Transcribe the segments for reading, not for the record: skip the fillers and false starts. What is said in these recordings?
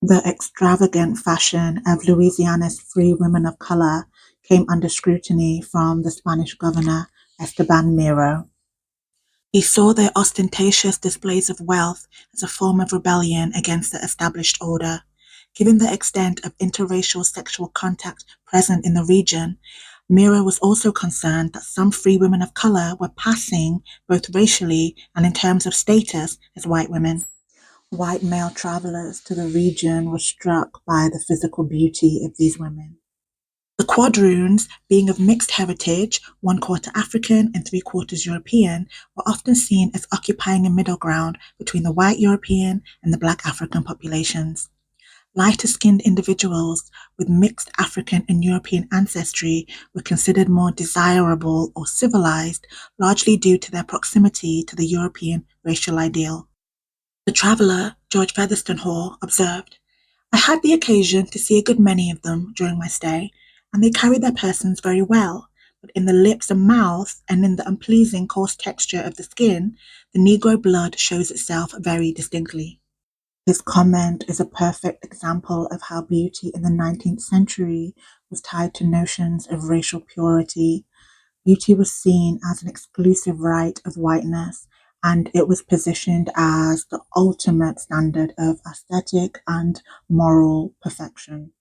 The extravagant fashion of Louisiana's free women of color came under scrutiny from the Spanish governor Esteban Miro. He saw their ostentatious displays of wealth as a form of rebellion against the established order. Given the extent of interracial sexual contact present in the region, Miro was also concerned that some free women of color were passing, both racially and in terms of status, as white women. White male travelers to the region were struck by the physical beauty of these women. The quadroons, being of mixed heritage, one quarter African and three quarters European, were often seen as occupying a middle ground between the white European and the black African populations. Lighter-skinned individuals with mixed African and European ancestry were considered more desirable or civilized, largely due to their proximity to the European racial ideal. The traveller, George Featherstone Hall, observed, "I had the occasion to see a good many of them during my stay, and they carry their persons very well, but in the lips and mouth, and in the unpleasing coarse texture of the skin, the Negro blood shows itself very distinctly." His comment is a perfect example of how beauty in the 19th century was tied to notions of racial purity. Beauty was seen as an exclusive right of whiteness, and it was positioned as the ultimate standard of aesthetic and moral perfection.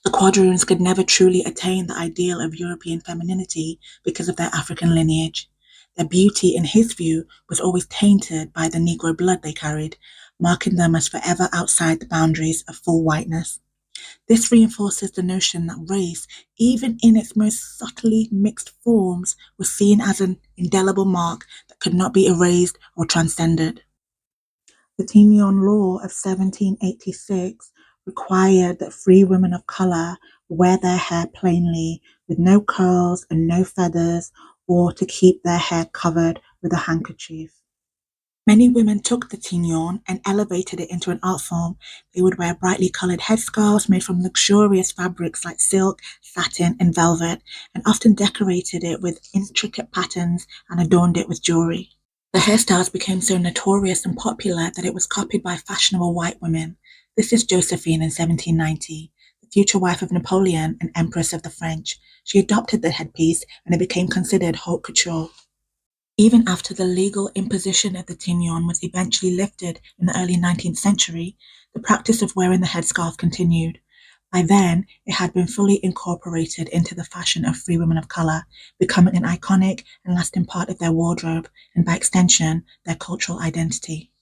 The quadroons could never truly attain the ideal of European femininity because of their African lineage. Their beauty, in his view, was always tainted by the Negro blood they carried, marking them as forever outside the boundaries of full whiteness. This reinforces the notion that race, even in its most subtly mixed forms, was seen as an indelible mark that could not be erased or transcended. The Tignon Law of 1786 required that free women of color wear their hair plainly, with no curls and no feathers, or to keep their hair covered with a handkerchief. Many women took the tignon and elevated it into an art form. They would wear brightly colored headscarves made from luxurious fabrics like silk, satin, and velvet, and often decorated it with intricate patterns and adorned it with jewelry. The hairstyles became so notorious and popular that it was copied by fashionable white women. This is Josephine in 1790, the future wife of Napoleon and Empress of the French. She adopted the headpiece, and it became considered haute couture. Even after the legal imposition of the tignon was eventually lifted in the early 19th century, the practice of wearing the headscarf continued. By then, it had been fully incorporated into the fashion of free women of color, becoming an iconic and lasting part of their wardrobe, and by extension, their cultural identity.